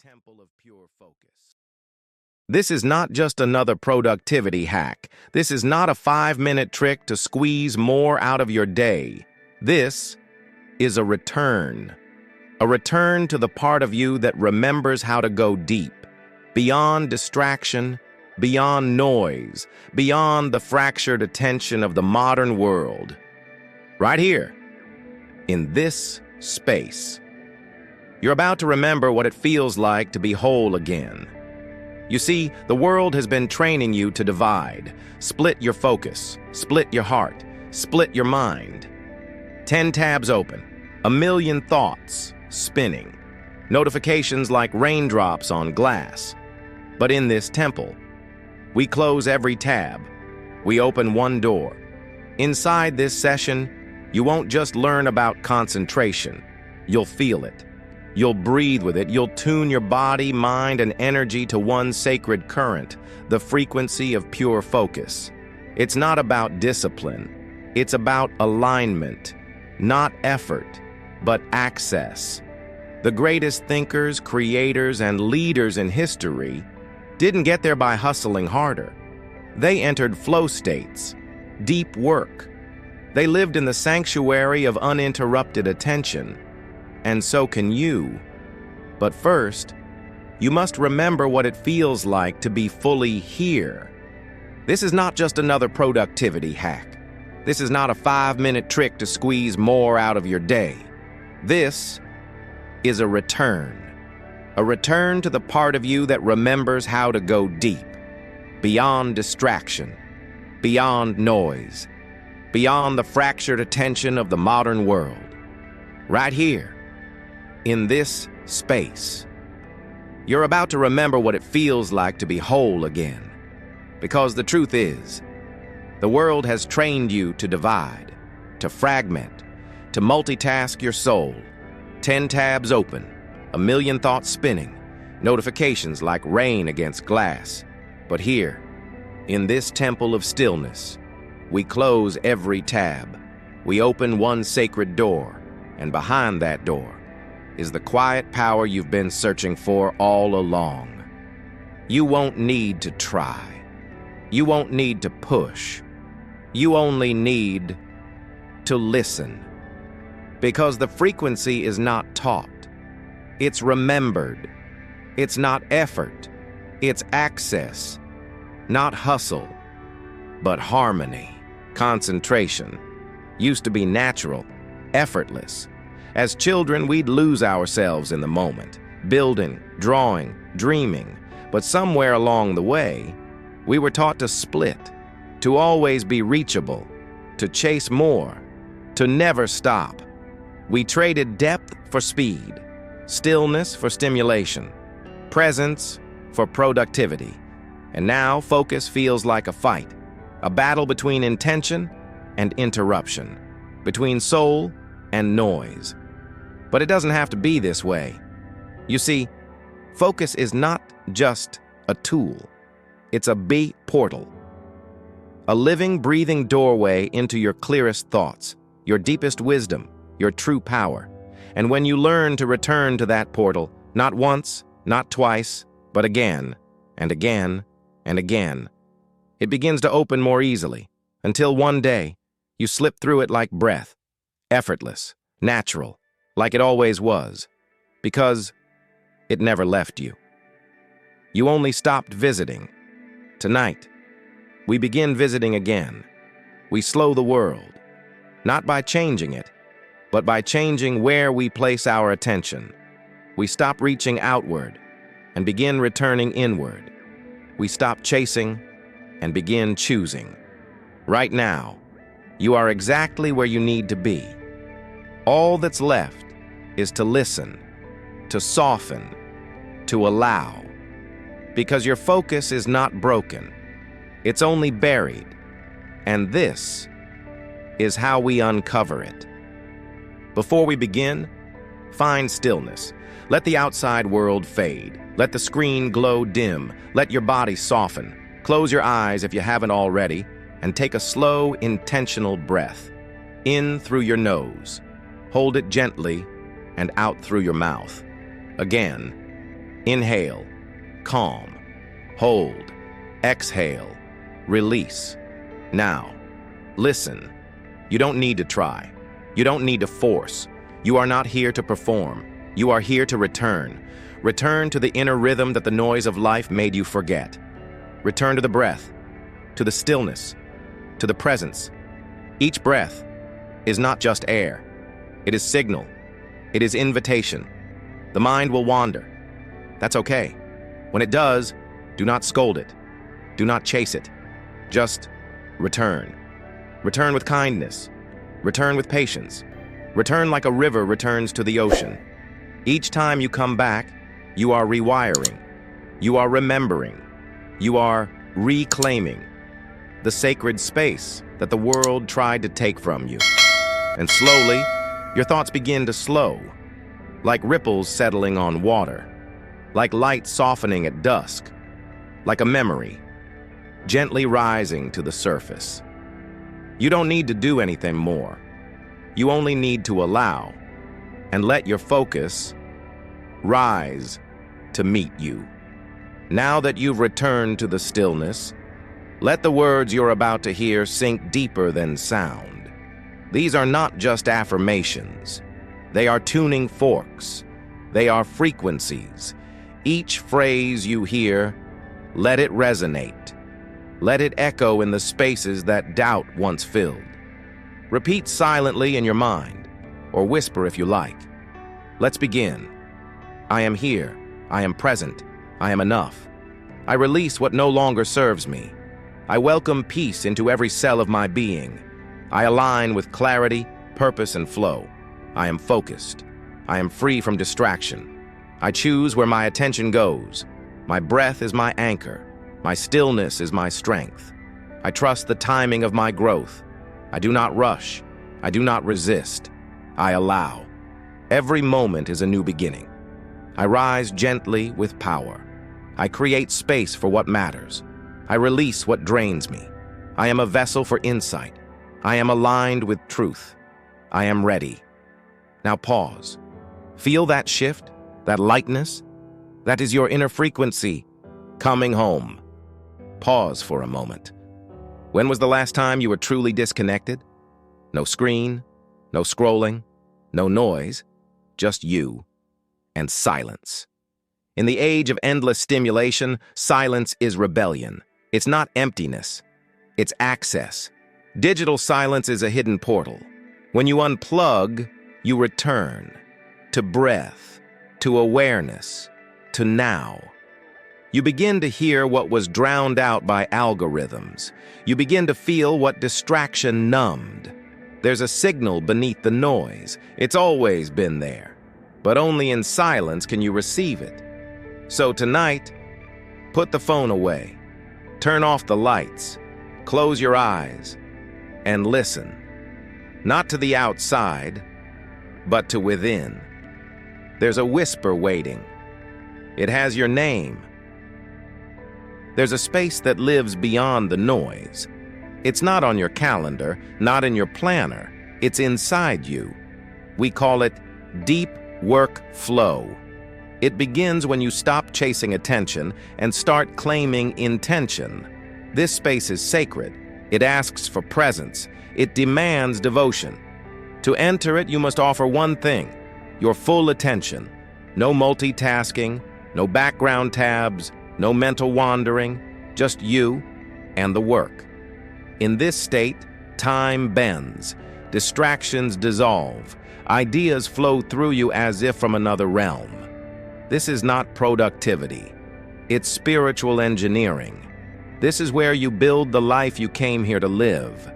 temple of pure focus. This is not just another productivity hack. This is not a 5-minute trick to squeeze more out of your day. This is a return. A return to the part of you that remembers how to go deep, beyond distraction, beyond noise, beyond the fractured attention of the modern world. Right here, in this space. You're about to remember what it feels like to be whole again. You see, the world has been training you to divide, split your focus, split your heart, split your mind. 10 tabs open, a million thoughts spinning, notifications like raindrops on glass. But in this temple, we close every tab. We open one door. Inside this session, you won't just learn about concentration. You'll feel it. You'll breathe with it. You'll tune your body, mind, and energy to one sacred current, the frequency of pure focus. It's not about discipline. It's about alignment, not effort, but access. The greatest thinkers, creators, and leaders in history didn't get there by hustling harder. They entered flow states, deep work. They lived in the sanctuary of uninterrupted attention. And so can you. But first, you must remember what it feels like to be fully here. This is not just another productivity hack. This is not a 5-minute trick to squeeze more out of your day. This is a return to the part of you that remembers how to go deep, beyond distraction, beyond noise, beyond the fractured attention of the modern world. Right here, in this space, you're about to remember what it feels like to be whole again. Because the truth is, the world has trained you to divide, to fragment, to multitask your soul. 10 tabs open, a million thoughts spinning, notifications like rain against glass. But here, in this temple of stillness, we close every tab. We open one sacred door, and behind that door is the quiet power you've been searching for all along. You won't need to try. You won't need to push. You only need to listen. Because the frequency is not taught. It's remembered. It's not effort. It's access. Not hustle, but harmony. Concentration used to be natural, effortless. As children, we'd lose ourselves in the moment, building, drawing, dreaming. But somewhere along the way, we were taught to split, to always be reachable, to chase more, to never stop. We traded depth for speed, stillness for stimulation, presence for productivity. And now focus feels like a fight, a battle between intention and interruption, between soul and noise. But it doesn't have to be this way. You see, focus is not just a tool. It's a big portal. A living, breathing doorway into your clearest thoughts, your deepest wisdom, your true power. And when you learn to return to that portal, not once, not twice, but again, and again, and again, it begins to open more easily, until one day, you slip through it like breath, effortless, natural, like it always was, because it never left you. You only stopped visiting. Tonight, we begin visiting again. We slow the world, not by changing it, but by changing where we place our attention. We stop reaching outward and begin returning inward. We stop chasing and begin choosing. Right now, you are exactly where you need to be. All that's left is to listen, to soften, to allow. Because your focus is not broken. It's only buried. And this is how we uncover it. Before we begin, find stillness. Let the outside world fade. Let the screen glow dim. Let your body soften. Close your eyes if you haven't already, and take a slow, intentional breath. In through your nose. Hold it gently, and out through your mouth. Again. Inhale, calm. Hold, exhale, release. Now, listen. You don't need to try. You don't need to force. You are not here to perform. You are here to return. Return to the inner rhythm that the noise of life made you forget. Return to the breath, to the stillness, to the presence. Each breath is not just air. It is signal. It is invitation. The mind will wander. That's okay. When it does, do not scold it. Do not chase it. Just return. Return with kindness. Return with patience. Return like a river returns to the ocean. Each time you come back, you are rewiring. You are remembering. You are reclaiming the sacred space that the world tried to take from you. And slowly, your thoughts begin to slow, like ripples settling on water, like light softening at dusk, like a memory, gently rising to the surface. You don't need to do anything more. You only need to allow and let your focus rise to meet you. Now that you've returned to the stillness, let the words you're about to hear sink deeper than sound. These are not just affirmations. They are tuning forks. They are frequencies. Each phrase you hear, let it resonate. Let it echo in the spaces that doubt once filled. Repeat silently in your mind, or whisper if you like. Let's begin. I am here. I am present. I am enough. I release what no longer serves me. I welcome peace into every cell of my being. I align with clarity, purpose, and flow. I am focused. I am free from distraction. I choose where my attention goes. My breath is my anchor. My stillness is my strength. I trust the timing of my growth. I do not rush. I do not resist. I allow. Every moment is a new beginning. I rise gently with power. I create space for what matters. I release what drains me. I am a vessel for insight. I am aligned with truth. I am ready. Now pause. Feel that shift, that lightness? That is your inner frequency coming home. Pause for a moment. When was the last time you were truly disconnected? No screen, no scrolling, no noise, just you and silence. In the age of endless stimulation, silence is rebellion. It's not emptiness, it's access. Digital silence is a hidden portal. When you unplug, you return to breath, to awareness, to now. You begin to hear what was drowned out by algorithms. You begin to feel what distraction numbed. There's a signal beneath the noise. It's always been there. But only in silence can you receive it. So tonight, put the phone away. Turn off the lights. Close your eyes. And listen. Not to the outside, but to within. There's a whisper waiting. It has your name. There's a space that lives beyond the noise. It's not on your calendar, not in your planner. It's inside you. We call it deep work flow. It begins when you stop chasing attention and start claiming intention. This space is sacred. It asks for presence. It demands devotion. To enter it, you must offer one thing: your full attention. No multitasking, no background tabs, no mental wandering, just you and the work. In this state, time bends, distractions dissolve, ideas flow through you as if from another realm. This is not productivity. It's spiritual engineering. This is where you build the life you came here to live.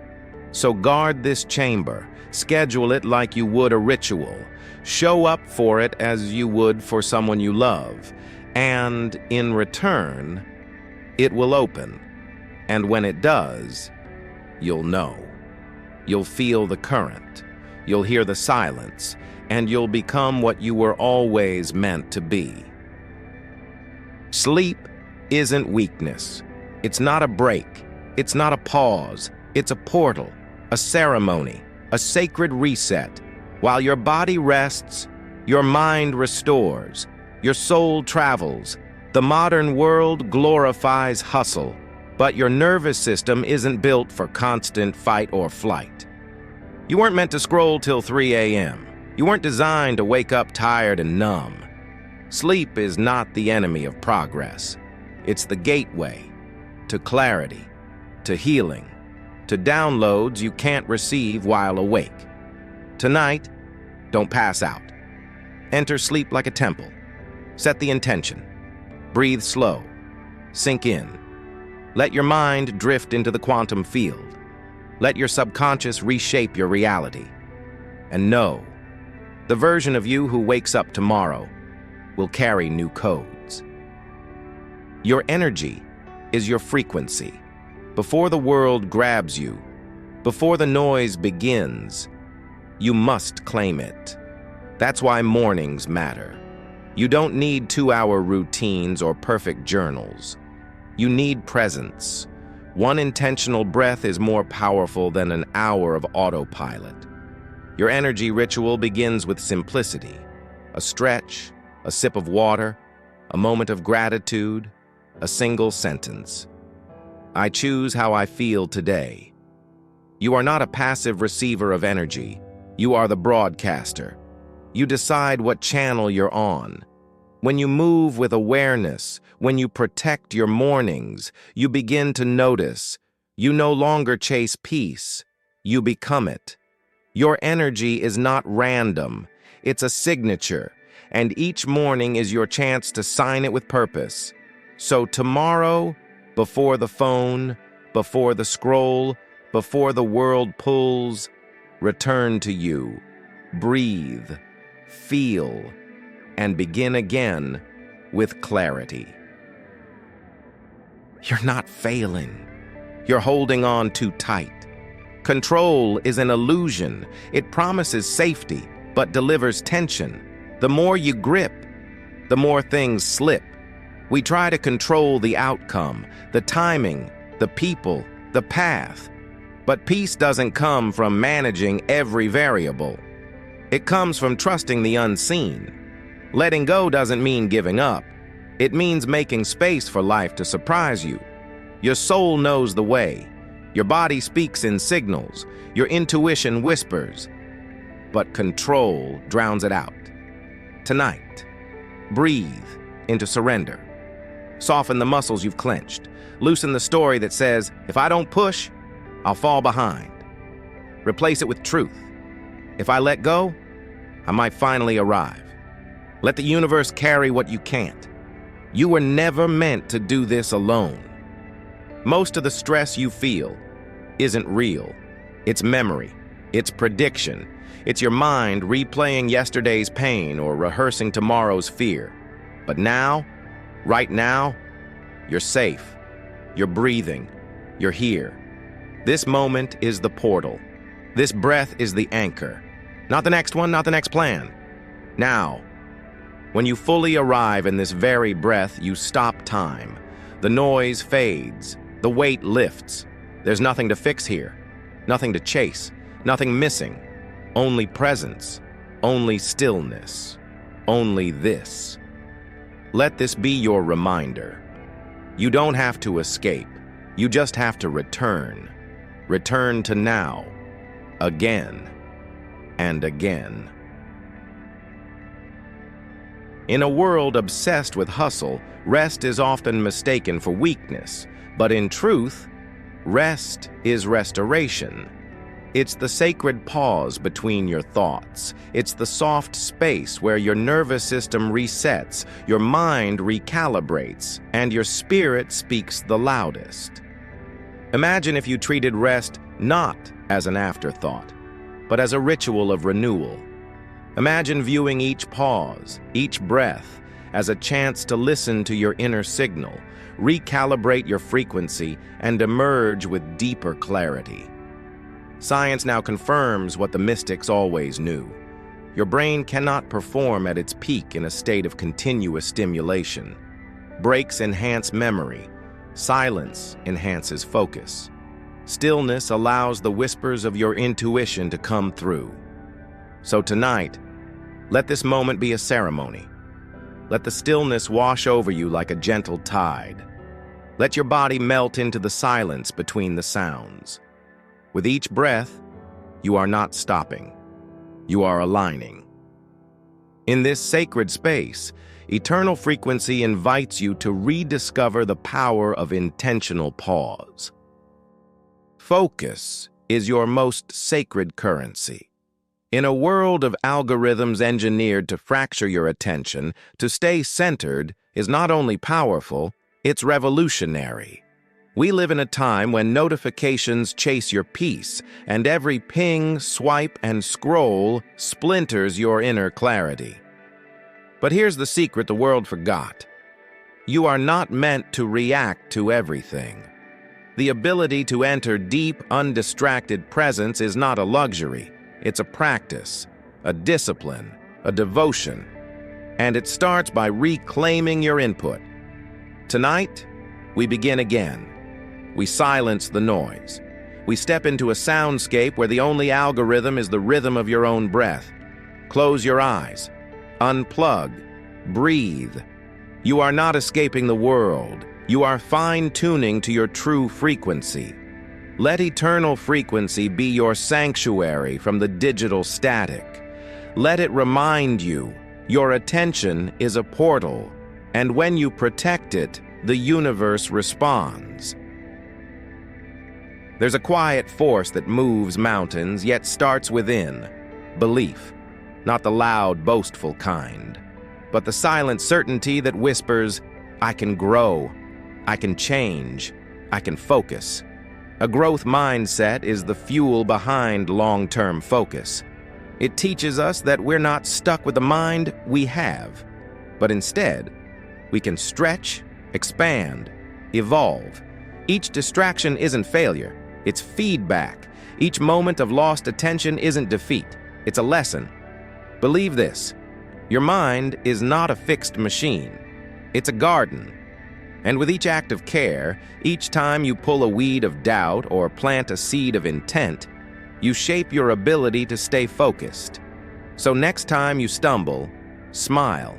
So guard this chamber, schedule it like you would a ritual, show up for it as you would for someone you love, and in return, it will open. And when it does, you'll know. You'll feel the current, you'll hear the silence, and you'll become what you were always meant to be. Sleep isn't weakness. It's not a break. It's not a pause. It's a portal, a ceremony, a sacred reset. While your body rests, your mind restores. Your soul travels. The modern world glorifies hustle, but your nervous system isn't built for constant fight or flight. You weren't meant to scroll till 3 a.m. You weren't designed to wake up tired and numb. Sleep is not the enemy of progress. It's the gateway to clarity, to healing, to downloads you can't receive while awake. Tonight, don't pass out. Enter sleep like a temple. Set the intention. Breathe slow. Sink in. Let your mind drift into the quantum field. Let your subconscious reshape your reality. And know, the version of you who wakes up tomorrow will carry new codes. Your energy is your frequency. Before the world grabs you, before the noise begins, you must claim it. That's why mornings matter. You don't need 2-hour routines or perfect journals. You need presence. One intentional breath is more powerful than an hour of autopilot. Your energy ritual begins with simplicity. A stretch, a sip of water, a moment of gratitude, a single sentence. I choose how I feel today. You are not a passive receiver of energy. You are the broadcaster. You decide what channel you're on. When you move with awareness, when you protect your mornings, you begin to notice. You no longer chase peace. You become it. Your energy is not random. It's a signature, and each morning is your chance to sign it with purpose. So tomorrow, before the phone, before the scroll, before the world pulls, return to you. Breathe, feel, and begin again with clarity. You're not failing. You're holding on too tight. Control is an illusion. It promises safety, but delivers tension. The more you grip, the more things slip. We try to control the outcome, the timing, the people, the path. But peace doesn't come from managing every variable. It comes from trusting the unseen. Letting go doesn't mean giving up. It means making space for life to surprise you. Your soul knows the way. Your body speaks in signals. Your intuition whispers. But control drowns it out. Tonight, breathe into surrender. Soften the muscles you've clenched. Loosen the story that says, if I don't push, I'll fall behind. Replace it with truth. If I let go, I might finally arrive. Let the universe carry what you can't. You were never meant to do this alone. Most of the stress you feel isn't real. It's memory. It's prediction. It's your mind replaying yesterday's pain or rehearsing tomorrow's fear. But now, right now, you're safe. You're breathing. You're here. This moment is the portal. This breath is the anchor. Not the next one, not the next plan. Now, when you fully arrive in this very breath, you stop time. The noise fades. The weight lifts. There's nothing to fix here. Nothing to chase. Nothing missing. Only presence. Only stillness. Only this. Let this be your reminder. You don't have to escape. You just have to return. Return to now. Again. And again. In a world obsessed with hustle, rest is often mistaken for weakness. But in truth, rest is restoration. It's the sacred pause between your thoughts. It's the soft space where your nervous system resets, your mind recalibrates, and your spirit speaks the loudest. Imagine if you treated rest not as an afterthought, but as a ritual of renewal. Imagine viewing each pause, each breath, as a chance to listen to your inner signal, recalibrate your frequency, and emerge with deeper clarity. Science now confirms what the mystics always knew. Your brain cannot perform at its peak in a state of continuous stimulation. Breaks enhance memory. Silence enhances focus. Stillness allows the whispers of your intuition to come through. So tonight, let this moment be a ceremony. Let the stillness wash over you like a gentle tide. Let your body melt into the silence between the sounds. With each breath, you are not stopping. You are aligning. In this sacred space, eternal frequency invites you to rediscover the power of intentional pause. Focus is your most sacred currency. In a world of algorithms engineered to fracture your attention, to stay centered is not only powerful, it's revolutionary. We live in a time when notifications chase your peace, and every ping, swipe, and scroll splinters your inner clarity. But here's the secret the world forgot. You are not meant to react to everything. The ability to enter deep, undistracted presence is not a luxury. It's a practice, a discipline, a devotion. And it starts by reclaiming your input. Tonight, we begin again. We silence the noise. We step into a soundscape where the only algorithm is the rhythm of your own breath. Close your eyes. Unplug. Breathe. You are not escaping the world. You are fine-tuning to your true frequency. Let eternal frequency be your sanctuary from the digital static. Let it remind you your attention is a portal, and when you protect it, the universe responds. There's a quiet force that moves mountains, yet starts within. Belief. Not the loud, boastful kind, but the silent certainty that whispers, I can grow, I can change, I can focus. A growth mindset is the fuel behind long-term focus. It teaches us that we're not stuck with the mind we have, but instead, we can stretch, expand, evolve. Each distraction isn't failure, it's feedback. Each moment of lost attention isn't defeat, it's a lesson. Believe this, your mind is not a fixed machine. It's a garden. And with each act of care, each time you pull a weed of doubt or plant a seed of intent, you shape your ability to stay focused. So next time you stumble, smile.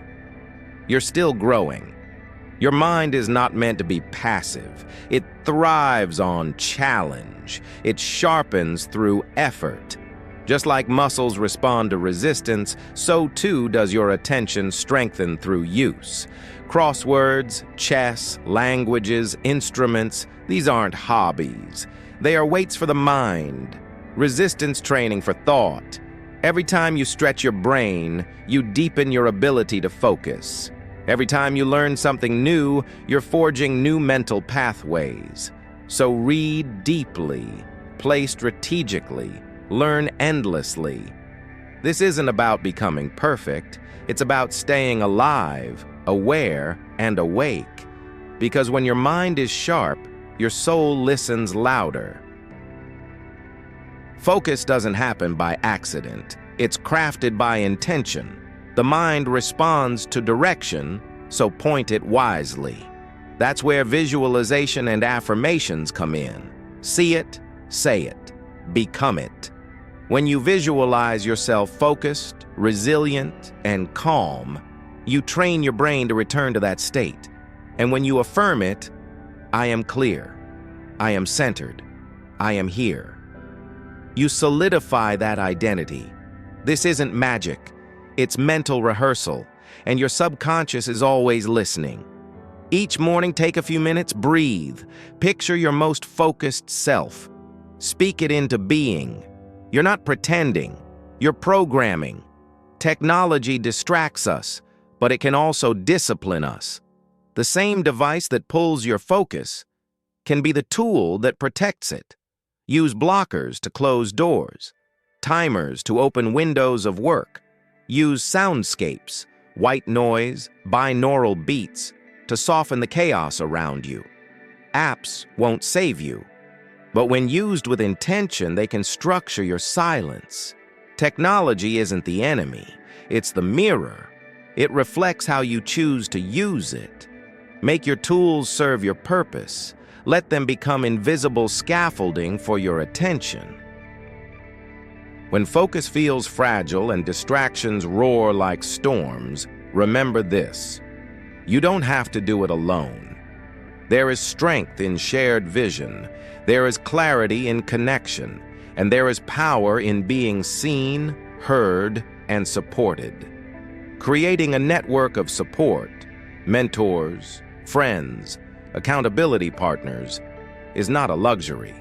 You're still growing. Your mind is not meant to be passive. It thrives on challenge. It sharpens through effort. Just like muscles respond to resistance, so too does your attention strengthen through use. Crosswords, chess, languages, instruments, these aren't hobbies. They are weights for the mind, resistance training for thought. Every time you stretch your brain, you deepen your ability to focus. Every time you learn something new, you're forging new mental pathways. So read deeply, play strategically, learn endlessly. This isn't about becoming perfect. It's about staying alive, aware, and awake. Because when your mind is sharp, your soul listens louder. Focus doesn't happen by accident. It's crafted by intention. The mind responds to direction, so point it wisely. That's where visualization and affirmations come in. See it, say it, become it. When you visualize yourself focused, resilient, and calm, you train your brain to return to that state. And when you affirm it, I am clear, I am centered, I am here. You solidify that identity. This isn't magic, it's mental rehearsal, and your subconscious is always listening. Each morning, take a few minutes, breathe, picture your most focused self. Speak it into being. You're not pretending, you're programming. Technology distracts us, but it can also discipline us. The same device that pulls your focus can be the tool that protects it. Use blockers to close doors, timers to open windows of work. Use soundscapes, white noise, binaural beats to soften the chaos around you. Apps won't save you, but when used with intention, they can structure your silence. Technology isn't the enemy, it's the mirror. It reflects how you choose to use it. Make your tools serve your purpose. Let them become invisible scaffolding for your attention. When focus feels fragile and distractions roar like storms, Remember this: you don't have to do it alone. There is strength in shared vision, there is clarity in connection, and there is power in being seen, heard, and supported. Creating a network of support, mentors, friends, accountability partners, is not a luxury.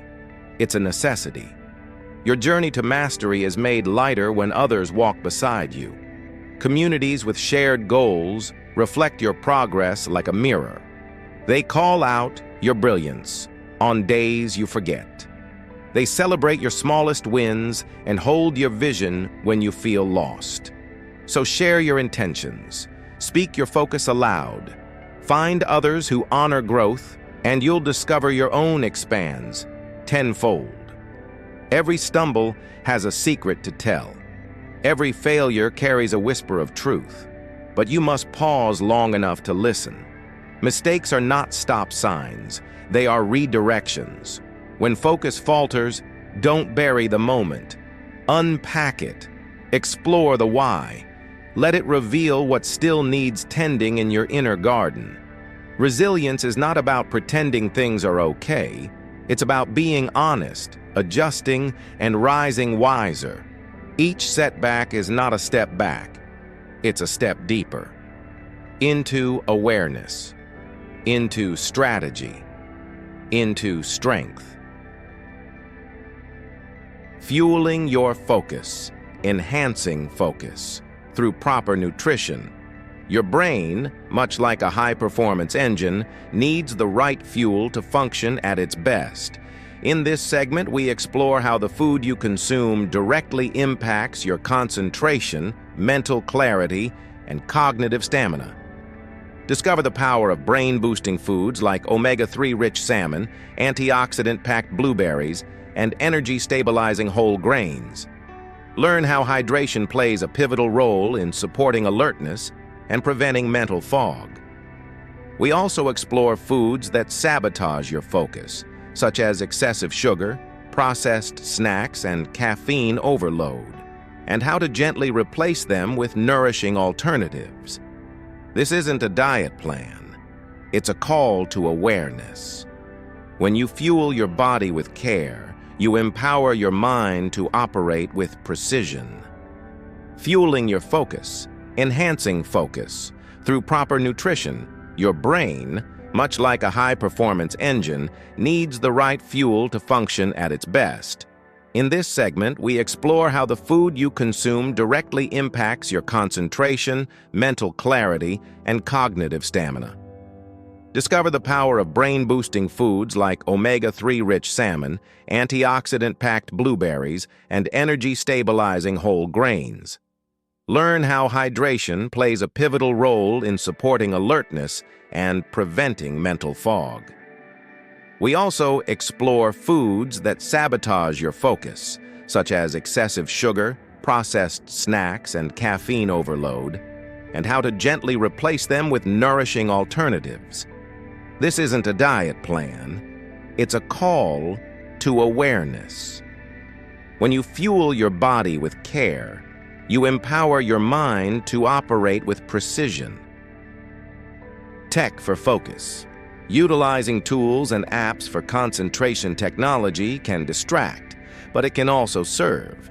It's a necessity. Your journey to mastery is made lighter when others walk beside you. Communities with shared goals reflect your progress like a mirror. They call out your brilliance on days you forget. They celebrate your smallest wins and hold your vision when you feel lost. So share your intentions. Speak your focus aloud. Find others who honor growth, and you'll discover your own expands tenfold. Every stumble has a secret to tell. Every failure carries a whisper of truth, but you must pause long enough to listen. Mistakes are not stop signs, they are redirections. When focus falters, don't bury the moment. Unpack it. Explore the why. Let it reveal what still needs tending in your inner garden. Resilience is not about pretending things are okay. It's about being honest, adjusting, and rising wiser. Each setback is not a step back. It's a step deeper. Into awareness. Into strategy. Into strength. Fueling your focus, enhancing focus through proper nutrition. Your brain, much like a high-performance engine, needs the right fuel to function at its best. In this segment, we explore how the food you consume directly impacts your concentration, mental clarity, and cognitive stamina. Discover the power of brain-boosting foods like omega-3 rich salmon, antioxidant-packed blueberries, and energy-stabilizing whole grains. Learn how hydration plays a pivotal role in supporting alertness and preventing mental fog. We also explore foods that sabotage your focus, such as excessive sugar, processed snacks, and caffeine overload, and how to gently replace them with nourishing alternatives. This isn't a diet plan. It's a call to awareness. When you fuel your body with care, you empower your mind to operate with precision. Fueling your focus, enhancing focus. Through proper nutrition, your brain, much like a high-performance engine, needs the right fuel to function at its best. In this segment, we explore how the food you consume directly impacts your concentration, mental clarity, and cognitive stamina. Discover the power of brain-boosting foods like omega-3 rich salmon, antioxidant-packed blueberries, and energy-stabilizing whole grains. Learn how hydration plays a pivotal role in supporting alertness and preventing mental fog. We also explore foods that sabotage your focus, such as excessive sugar, processed snacks, and caffeine overload, and how to gently replace them with nourishing alternatives. This isn't a diet plan. It's a call to awareness. When you fuel your body with care, you empower your mind to operate with precision. Tech for focus. Utilizing tools and apps for concentration technology can distract, but it can also serve.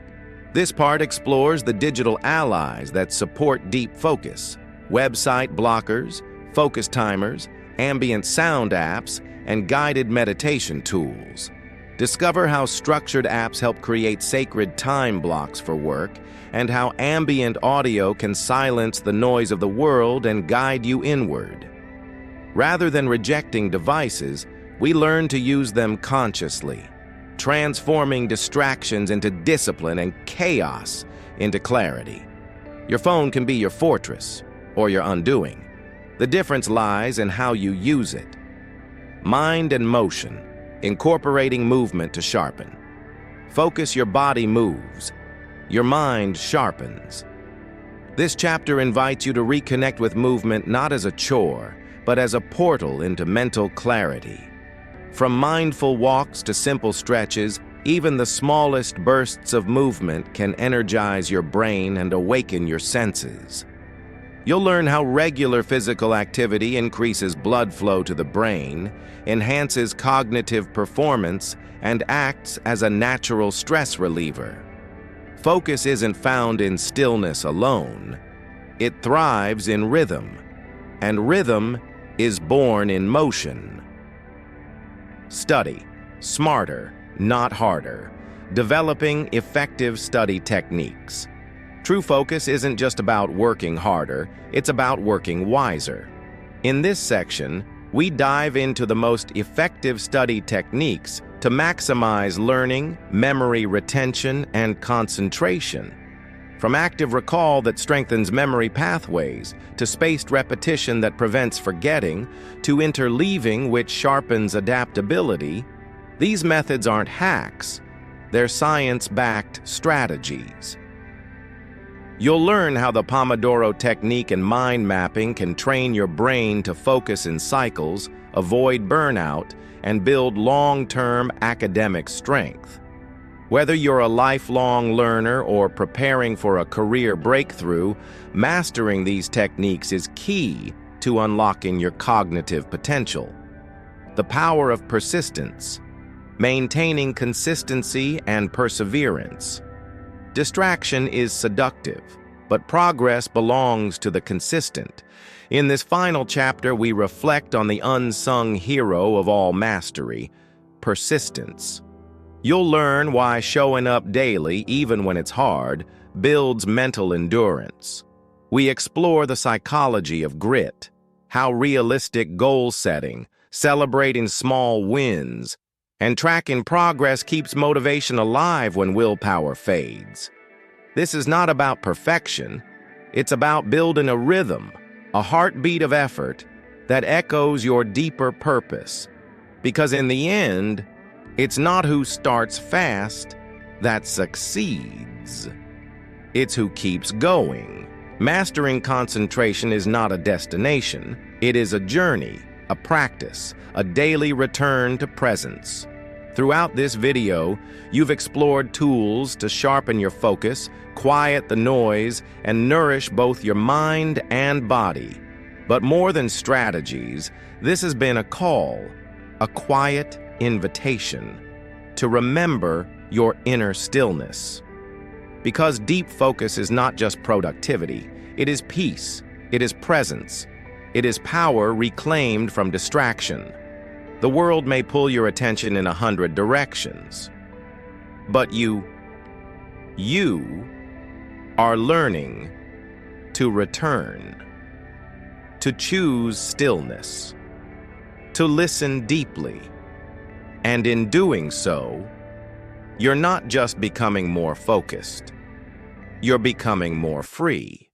This part explores the digital allies that support deep focus: website blockers, focus timers, ambient sound apps, and guided meditation tools. Discover how structured apps help create sacred time blocks for work, and how ambient audio can silence the noise of the world and guide you inward. Rather than rejecting devices, we learn to use them consciously, transforming distractions into discipline and chaos into clarity. Your phone can be your fortress or your undoing. The difference lies in how you use it. Mind and motion, incorporating movement to sharpen. Focus, your body moves. Your mind sharpens. This chapter invites you to reconnect with movement not as a chore, but as a portal into mental clarity. From mindful walks to simple stretches, even the smallest bursts of movement can energize your brain and awaken your senses. You'll learn how regular physical activity increases blood flow to the brain, enhances cognitive performance, and acts as a natural stress reliever. Focus isn't found in stillness alone. It thrives in rhythm, and rhythm is born in motion. Study smarter, not harder. Developing effective study techniques. True focus isn't just about working harder, it's about working wiser. In this section, we dive into the most effective study techniques to maximize learning, memory retention, and concentration. From active recall that strengthens memory pathways, to spaced repetition that prevents forgetting, to interleaving which sharpens adaptability, these methods aren't hacks, they're science-backed strategies. You'll learn how the Pomodoro technique and mind mapping can train your brain to focus in cycles, avoid burnout, and build long-term academic strength. Whether you're a lifelong learner or preparing for a career breakthrough, mastering these techniques is key to unlocking your cognitive potential. The power of persistence, maintaining consistency and perseverance. Distraction is seductive, but progress belongs to the consistent. In this final chapter, we reflect on the unsung hero of all mastery, persistence. You'll learn why showing up daily, even when it's hard, builds mental endurance. We explore the psychology of grit, how realistic goal setting, celebrating small wins, and tracking progress keeps motivation alive when willpower fades. This is not about perfection. It's about building a rhythm, a heartbeat of effort that echoes your deeper purpose. Because in the end, it's not who starts fast that succeeds. It's who keeps going. Mastering concentration is not a destination. It is a journey, a practice, a daily return to presence. Throughout this video, you've explored tools to sharpen your focus, quiet the noise, and nourish both your mind and body. But more than strategies, this has been a call, a quiet invitation to remember your inner stillness. Because deep focus is not just productivity, it is peace, it is presence, it is power reclaimed from distraction. The world may pull your attention in 100 directions, but you are learning to return, to choose stillness, to listen deeply, and in doing so, you're not just becoming more focused, you're becoming more free.